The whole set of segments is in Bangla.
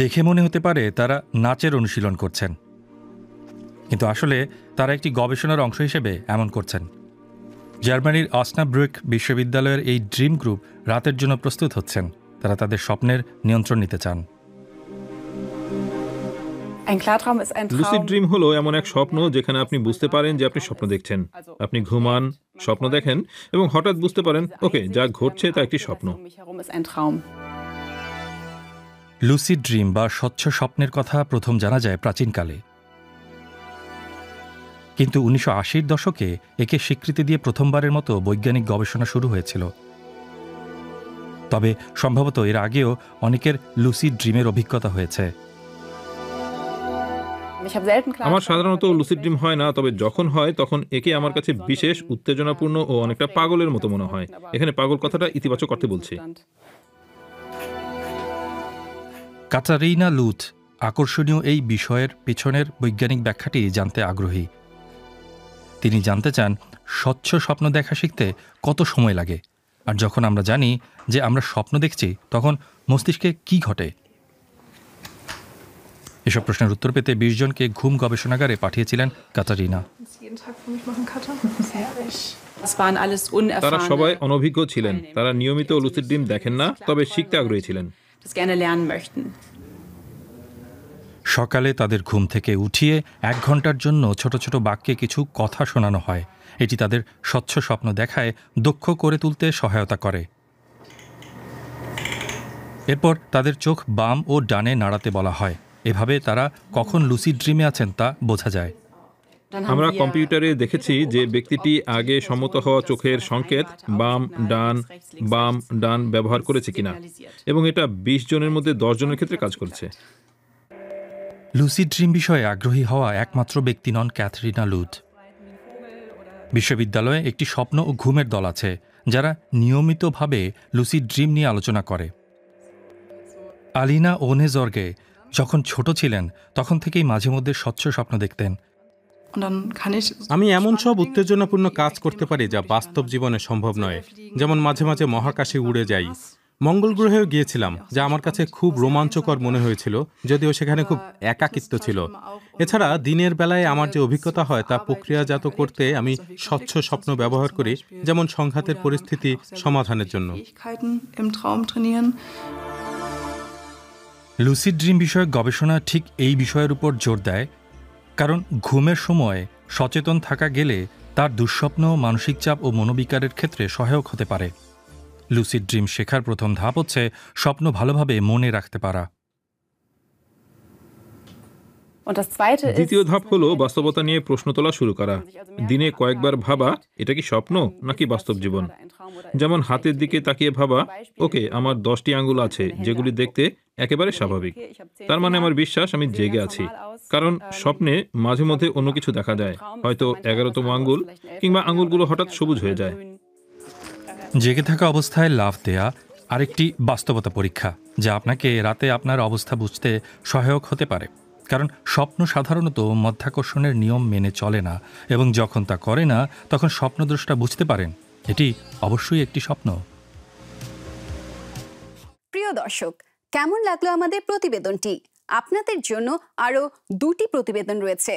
দেখে মনে হতে পারে তারা নাচের অনুশীলন করছেন, কিন্তু আসলে তারা একটি গবেষণার অংশ হিসেবে এমন করছেন। জার্মানির অসনাব্রুক বিশ্ববিদ্যালয়ের এই ড্রিম গ্রুপ রাতের জন্য প্রস্তুত হচ্ছেন। তারা তাদের স্বপ্নের নিয়ন্ত্রণ নিতে চান। লুসিড ড্রিম হলো এমন এক স্বপ্ন যেখানে আপনি বুঝতে পারেন যে আপনি স্বপ্ন দেখছেন। আপনি ঘুমান, স্বপ্ন দেখেন এবং হঠাৎ বুঝতে পারেন ওকে, যা ঘটছে তা একটি স্বপ্ন। লুসিড ড্রিম বা স্বচ্ছ স্বপ্নের কথা প্রথম জানা যায় প্রাচীনকালে, কিন্তু 1980-র দশকে একে স্বীকৃতি দিয়ে প্রথমবারের মতো বৈজ্ঞানিক গবেষণা শুরু হয়েছিল। তবে সম্ভবত এর আগেও অনেকের লুসিড ড্রিমের অভিজ্ঞতা হয়েছে। আমার সাধারণত লুসিড ড্রিম হয় না, তবে যখন হয় তখন একে আমার কাছে বিশেষ, উত্তেজনাপূর্ণ ও অনেকটা পাগলের মতো মনে হয়। এখানে পাগল কথাটা ইতিবাচক অর্থে বলছি। কাটারিনা লুথ আকর্ষণীয় এই বিষয়ের পেছনের বৈজ্ঞানিক ব্যাখ্যাটি জানতে আগ্রহী। তিনি জানতে চান স্বচ্ছ স্বপ্ন দেখা শিখতে কত সময় লাগে, আর যখন আমরা জানি যে আমরা স্বপ্ন দেখছি তখন মস্তিষ্কে কি ঘটে। এসব প্রশ্নের উত্তর পেতে 20 জনকে ঘুম গবেষণাগারে পাঠিয়েছিলেন কাটারিনা। তারা সবাই অনভিজ্ঞ ছিলেন, তারা নিয়মিত লুসিড ড্রিম দেখেন না, তবে শিখতে আগ্রহী ছিলেন। সকালে তাদের ঘুম থেকে উঠিয়ে 1 ঘন্টার জন্য ছোট ছোট বাক্যে কিছু কথা শোনানো হয়। এটি তাদের স্বচ্ছ স্বপ্ন দেখায় দক্ষ করে তুলতে সহায়তা করে। এরপর তাদের চোখ বাম ও ডানে নাড়াতে বলা হয়। এভাবে তারা কখন লুসিড ড্রিমে আছেন তা বোঝা যায়। আমরা কম্পিউটারে দেখেছি যে ব্যক্তিটি আগে সম্মত হওয়া চোখের সংকেত বাম ডান ব্যবহার করেছে কিনা, এবং এটা 20 জনের মধ্যে 10 জনের ক্ষেত্রে কাজ করেছে। লুসিড ড্রিম বিষয়ে আগ্রহী হওয়া একমাত্র ব্যক্তি নন ক্যাথরিনা লুথ। বিশ্ববিদ্যালয়ে একটি স্বপ্ন ও ঘুমের দল আছে যারা নিয়মিতভাবে লুসিড ড্রিম নিয়ে আলোচনা করে। আলিনা ওনেজর্গে যখন ছোট ছিলেন তখন থেকেই মাঝে মধ্যে স্বচ্ছ স্বপ্ন দেখতেন। আমি এমন সব উত্তেজনাপূর্ণ কাজ করতে পারি যা বাস্তব জীবনে সম্ভব নয়, যেমন মাঝে মাঝে মহাকাশে উড়ে যাই। মঙ্গল গ্রহেও গিয়েছিলাম, যা আমার কাছে খুব রোমাঞ্চকর মনে হয়েছিল, যদিও সেখানে খুব একাকিত্ব ছিল। এছাড়া দিনের বেলায় আমার যে অভিজ্ঞতা হয় তা প্রক্রিয়াজাত করতে আমি স্বচ্ছ স্বপ্ন ব্যবহার করি, যেমন সংঘাতের পরিস্থিতি সমাধানের জন্য। লুসিড ড্রিম বিষয়ক গবেষণা ঠিক এই বিষয়ের উপর জোর দেয়, কারণ ঘুমের সময় সচেতন থাকা গেলে তার দুঃস্বপ্ন, মানসিক চাপ ও মনোবিকারের ক্ষেত্রে সহায়ক হতে পারে। লুসিড ড্রিম শেখার প্রথম ধাপ হচ্ছে স্বপ্ন ভালোভাবে মনে রাখতে পারা। দ্বিতীয় ধাপ হলো বাস্তবতা নিয়ে প্রশ্ন তোলা শুরু করা। দিনে কয়েকবার ভাবা, এটা কি স্বপ্ন নাকি বাস্তব জীবন। যেমন হাতের দিকে তাকিয়ে ভাবা, ওকে, আমার 10টি আঙ্গুল আছে যেগুলি দেখতে একেবারে স্বাভাবিক, তার মানে আমার বিশ্বাস আমি জেগে আছি। কারণ স্বপ্নে মাঝে মধ্যে অন্য কিছু দেখা যায়, হয়তো 11তম আঙ্গুল, কিংবা আঙ্গুলগুলো হঠাৎ সবুজ হয়ে যায়। জেগে থাকা অবস্থায় লাফ দেয়া আরেকটি বাস্তবতা পরীক্ষা, যা আপনাকে রাতে আপনার অবস্থা বুঝতে সহায়ক হতে পারে। কারণ স্বপ্ন সাধারণত মধ্যাকর্ষণের নিয়ম মেনে চলে না, এবং যখন তা করে না তখন স্বপ্নদ্রষ্টা বুঝতে পারেন এটি অবশ্যই একটি স্বপ্ন। প্রিয় দর্শক, কেমন লাগলো আমাদের প্রতিবেদনটি? আপনাদের জন্য আরো 2টি প্রতিবেদন রয়েছে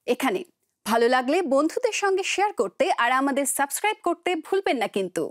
এখানে। ভালো লাগলে বন্ধুদের সঙ্গে শেয়ার করতে আর আমাদের সাবস্ক্রাইব করতে ভুলবেন না কিন্তু।